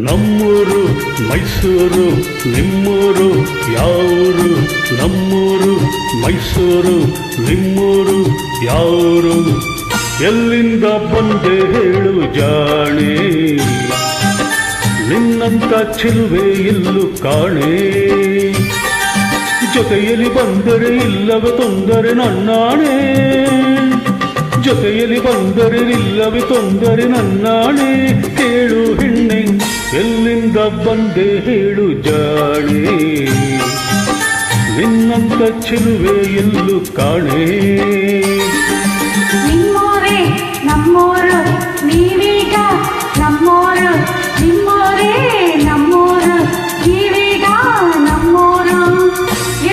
ನಮ್ಮೂರು ಮೈಸೂರು ನಿಮ್ಮೂರು ಯಾವೂರು? ನಮ್ಮೂರು ಮೈಸೂರು ನಿಮ್ಮೂರು ಯಾವೂರು? ಎಲ್ಲಿಂದ ಬಂದೆ ಹೇಳು ಜಾಣೆ, ನಿನ್ನಂತ ಚೆಲುವೆ ಎಲ್ಲೂ ಕಾಣೆ. ಜೊತೆಯಲ್ಲಿ ಬಂದರೆ ಇಲ್ಲವೇ ತೊಂದರೆ ನನ್ನಾಣೆ, ಜೊತೆಯಲ್ಲಿ ಬಂದರೆ ಇಲ್ಲವೇ ತೊಂದರೆ ನನ್ನಾಣೆ. ಕೇಳು ಹೆಣ್ಣೆ, ಎಲ್ಲಿಂದ ಬಂದೆ ಹೇಳು ಜಾಣೆ, ನಿನ್ನಂತ ಚೆಲುವೆ ಎಲ್ಲೂ ಕಾಣೆ. ನಿಮ್ಮೋರೇ ನಮ್ಮೋರು, ನೀವೀಗ ನಮ್ಮೋರು. ನಿಮ್ಮೋರೇ ನಮ್ಮೋರು, ನೀವೀಗ ನಮ್ಮೋರು.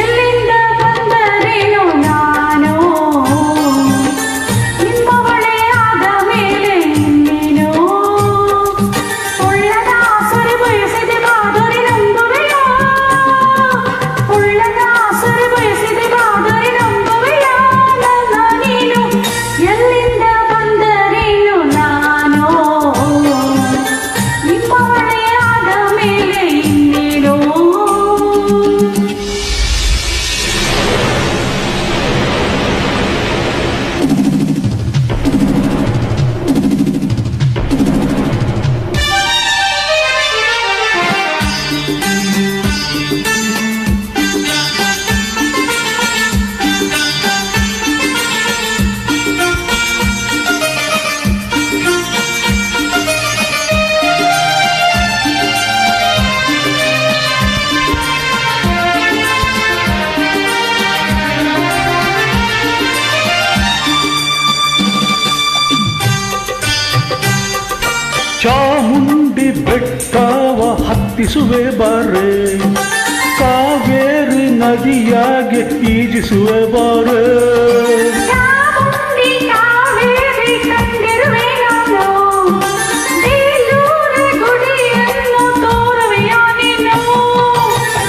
ಎಲ್ಲಿಂದ ಬಂದರೇನು ನಾನು, ನಿಮ್ಮವಳೇ ಆದ ಮೇಲೆ ಇನ್ನೇನು. ಉಳ್ಳದ ಆಸರೆ ಬಯಸಿದೆ ಬಾದರೆ ನಂಬುವೆಯ, ಉಳ್ಳದ ಆಸರೆ ಬಯಸಿದೆ ಬಾದರೆ ನಂಬುವೆಯ ನನ್ನ ನೀನು. ಎಲ್ಲಿಂದ ಬಂದರೇನು ನಾನು, ನಿಮ್ಮವಳೇ ಆದ ಮೇಲೆ ಇನ್ನೇನು. ಚಾಮುಂಡಿ ಬೆಟ್ಟವ ಹತ್ತಿಸುವೆ ಬಾರೆ, ಕಾವೇರಿ ನದಿಯಾಗೆ ಈಜಿಸುವೆ ಬಾರೆ. ಚಾಮುಂಡಿ ಕಾವೇರಿ ಕಂಡಿರುವೆ ನಾನು, ಬೇಲೂರು ಗುಡಿಯನ್ನು ತೋರುವೆಯ ನೀನು.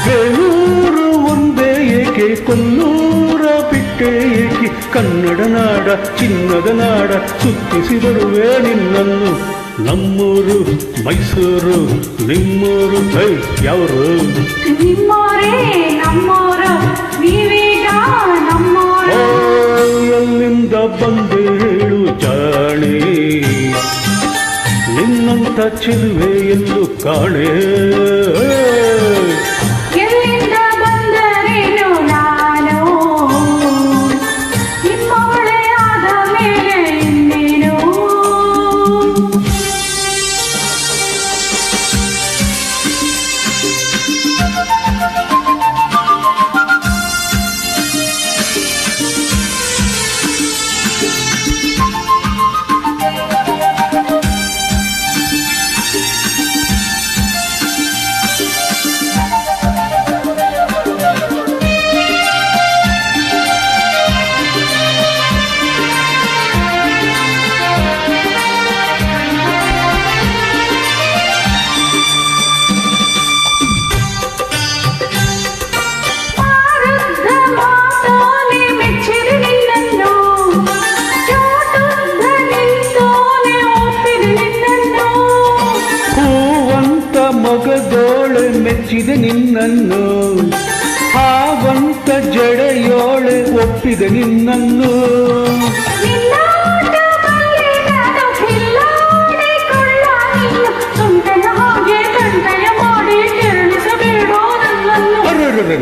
ಬೇಲೂರು ಒಂದೇ ಏಕೆ, ಕೊಲ್ಲೂರ ಬಿಟ್ಟೆ ಏಕೆ, ಕನ್ನಡ ನಾಡ ಚಿನ್ನದ ನಾಡ ಸುತ್ತಿಸಿ ಬರುವೆ ನಿನ್ನನ್ನು. ನಮ್ಮೂರು ಮೈಸೂರು ನಿಮ್ಮೂರು ಯಾವರು? ನಿಮ್ಮೋರೇ ನಮ್ಮೋರು, ನೀವೀಗ ನಮ್ಮೋರು. ಎಲ್ಲಿಂದ ಬಂದೆ ಹೇಳು ಜಾಣೆ, ನಿನ್ನಂತ ಚೆಲುವೆ ಎಲ್ಲೂ ಕಾಣೆ. ಎಲ್ಲಿಂದ ಬಂದರೇನು ನಾನು, ನಿಮ್ಮವಳೇ ಆದ ಮೇಲೆ ಇನ್ನೇನು. ಮಗದೋಳೆ ಮೆಚ್ಚಿದೆ ನಿನ್ನನ್ನು, ಹಾವಂತ ಜಡೆಯೋಳೆ ಒಪ್ಪಿದೆ ನಿನ್ನನ್ನು.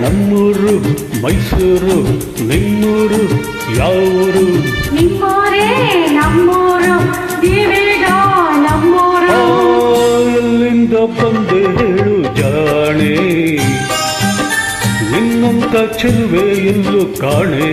ನಮ್ಮೂರು ಮೈಸೂರು ನಿಮ್ಮೂರು ಯಾವೂರು? ನಿಮ್ಮೋರೇ ನಮ್ಮೋರು, ನೀವೀಗ ನಮ್ಮೋರು. ಎಲ್ಲಿಂದ ಬಂದೆ ಹೇಳು ಜಾಣೆ, ನಿನ್ನಂತ ಚೆಲುವೆ ಎಲ್ಲೂ ಕಾಣೆ.